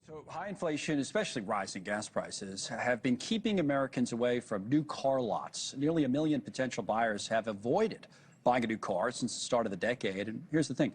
So high inflation, especially rising gas prices, have been keeping Americans away from new car lots. Nearly 1 million potential buyers have avoided buying a new car since the start of the decade. And here's the thing.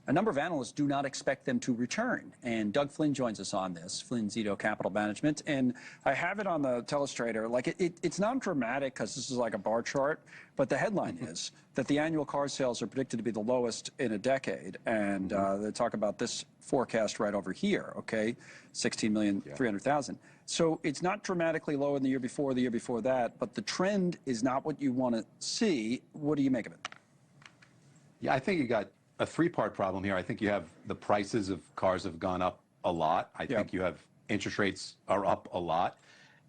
A number of analysts do not expect them to return. And Doug Flynn joins us on this, Flynn Zito Capital Management. And I have it on the telestrator. Like it's not dramatic because this is like a bar chart, but the headline is that the annual car sales are predicted to be the lowest in a decade. And they talk about this forecast right over here, okay? 16,300,000. So it's not dramatically lower than the year before, that, but the trend is not what you want to see. What do you make of it? Yeah, I think you got a three-part problem here. I think you have the prices of cars have gone up a lot. I think you have interest rates are up a lot.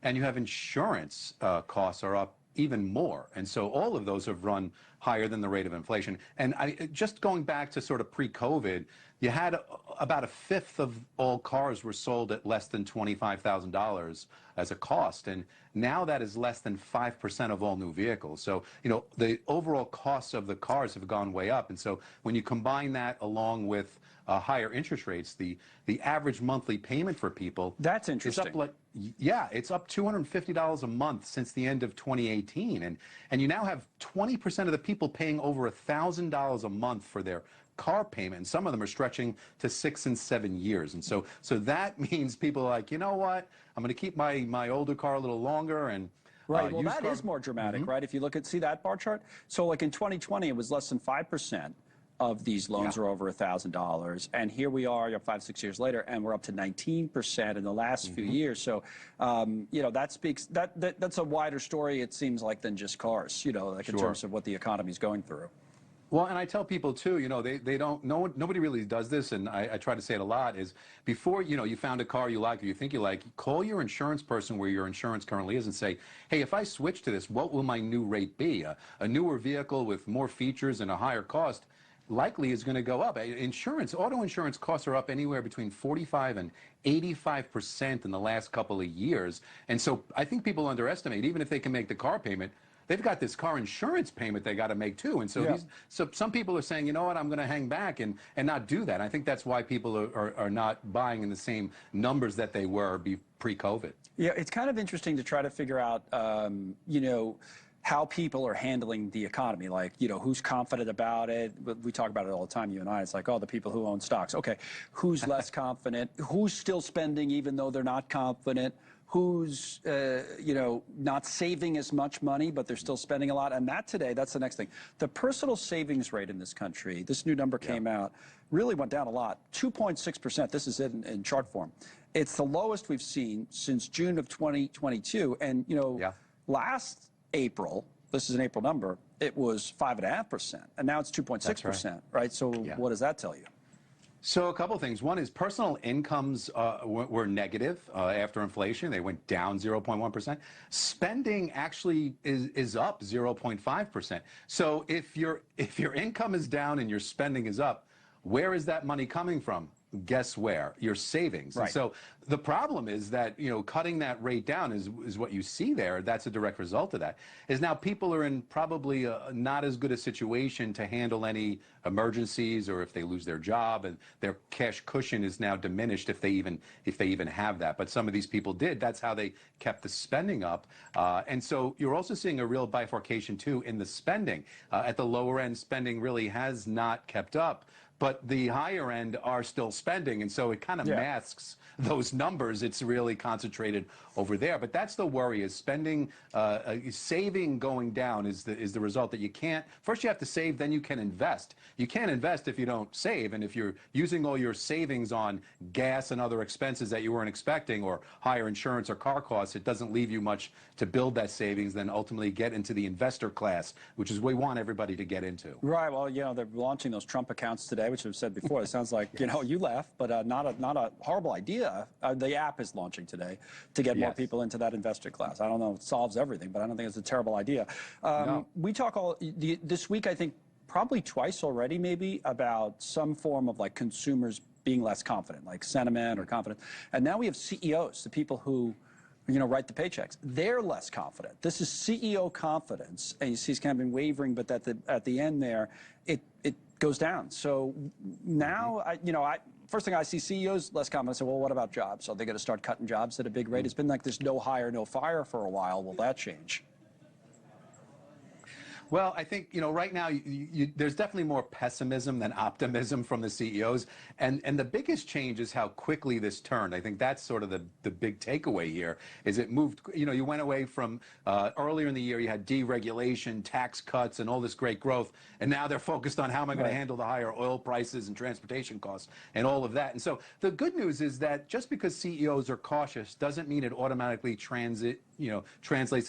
And you have insurance costs are up even more. And so all of those have run higher than the rate of inflation. And just going back to sort of pre-COVID, you had about a fifth of all cars were sold at less than $25,000 as a cost. And now that is less than 5% of all new vehicles. So, you know, the overall costs of the cars have gone way up. And so when you combine that along with higher interest rates, the average monthly payment for people— That's interesting. It's up it's up $250 a month since the end of 2018. And you now have 20% of the people paying over $1,000 a month for their car payment. And some of them are stretching to 6 and 7 years. And so that means people are like, you know what, I'm going to keep my older car a little longer. And right, well, that is more dramatic, right? If you look at, see that bar chart? So like in 2020, it was less than 5% of these loans are over $1,000. And here we are 5, 6 years later, and we're up to 19% in the last few years. So, you know, that speaks, that's a wider story, it seems like, than just cars, you know, like in terms of what the economy is going through. Well, and I tell people too, you know, they don't, nobody really does this, and I try to say it a lot, is before, you know, you found a car you like or you think you like, call your insurance person where your insurance currently is and say, hey, if I switch to this, what will my new rate be? A newer vehicle with more features and a higher cost likely is going to go up. Auto insurance costs are up anywhere between 45 and 85% in the last couple of years. And so I think people underestimate, even if they can make the car payment, they've got this car insurance payment they got to make too. And so so some people are saying, you know what, I'm going to hang back and not do that. And I think that's why people are not buying in the same numbers that they were pre-COVID. Yeah, it's kind of interesting to try to figure out, you know, how people are handling the economy, like, you know, who's confident about it. We talk about it all the time, you and I. It's like, oh, the people who own stocks. Okay, who's less confident? Who's still spending even though they're not confident? Who's, you know, not saving as much money, but they're still spending a lot? And that today, that's the next thing. The personal savings rate in this country, this new number came out, really went down a lot, 2.6%. This is in chart form. It's the lowest we've seen since June of 2022. And, you know, last April, this is an April number, it was 5.5%, and now it's 2.6%, right? So what does that tell you? So a couple of things. One is personal incomes were negative after inflation. They went down 0.1%. Spending actually is up 0.5%. So if your income is down and your spending is up, where is that money coming from? Guess where? Your savings. Right. And so the problem is that, you know, cutting that rate down is what you see there. That's a direct result of that. Is now people are in probably not as good a situation to handle any emergencies, or if they lose their job, and their cash cushion is now diminished if they even have that. But some of these people did. That's how they kept the spending up. And so you're also seeing a real bifurcation too in the spending. At the lower end, spending really has not kept up, but the higher end are still spending, and so it kind of masks those numbers. It's really concentrated over there. But that's the worry: is spending, saving going down is the result that you can't. First, you have to save, then you can invest. You can't invest if you don't save, and if you're using all your savings on gas and other expenses that you weren't expecting, or higher insurance or car costs, it doesn't leave you much to build that savings, then ultimately get into the investor class, which is what we want everybody to get into. Right. Well, you know, they're launching those Trump accounts today, which I've said before. It sounds like, you know, you laugh, but not a horrible idea. The app is launching today to get more people into that investor class. I don't know if it solves everything, but I don't think it's a terrible idea. We talk this week, I think, probably twice already, maybe, about some form of like consumers being less confident, like sentiment or confidence. And now we have CEOs, the people who, you know, write the paychecks. They're less confident. This is CEO confidence, and you see it's kind of been wavering, but at the end there, it goes down. So now, first thing I see CEOs, less confident. I say, well, what about jobs? So they're going to start cutting jobs at a big rate. It's been like this no hire, no fire for a while. Will that change? Well, I think, right now there's definitely more pessimism than optimism from the CEOs. And the biggest change is how quickly this turned. I think that's sort of the big takeaway here is it moved, you went away from earlier in the year, you had deregulation, tax cuts, and all this great growth. And now they're focused on how am I going to handle the higher oil prices and transportation costs and all of that. And so the good news is that just because CEOs are cautious doesn't mean it automatically translates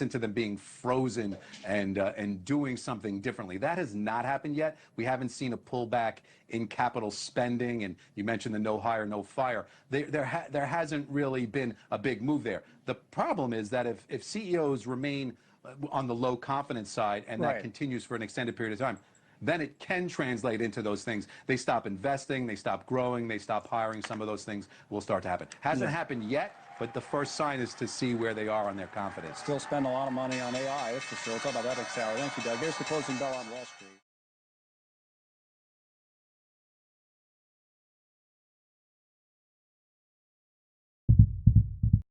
into them being frozen and doing something differently. That has not happened yet. We haven't seen a pullback in capital spending, and you mentioned the no hire, no fire. There hasn't really been a big move there. The problem is that if CEOs remain on the low confidence side and that continues for an extended period of time, then it can translate into those things. They stop investing, they stop growing, they stop hiring. Some of those things will start to happen. Hasn't happened yet, but the first sign is to see where they are on their confidence. Still spend a lot of money on AI, that's for sure. We'll talk about that next hour. Thank you, Doug. There's the closing bell on Wall Street.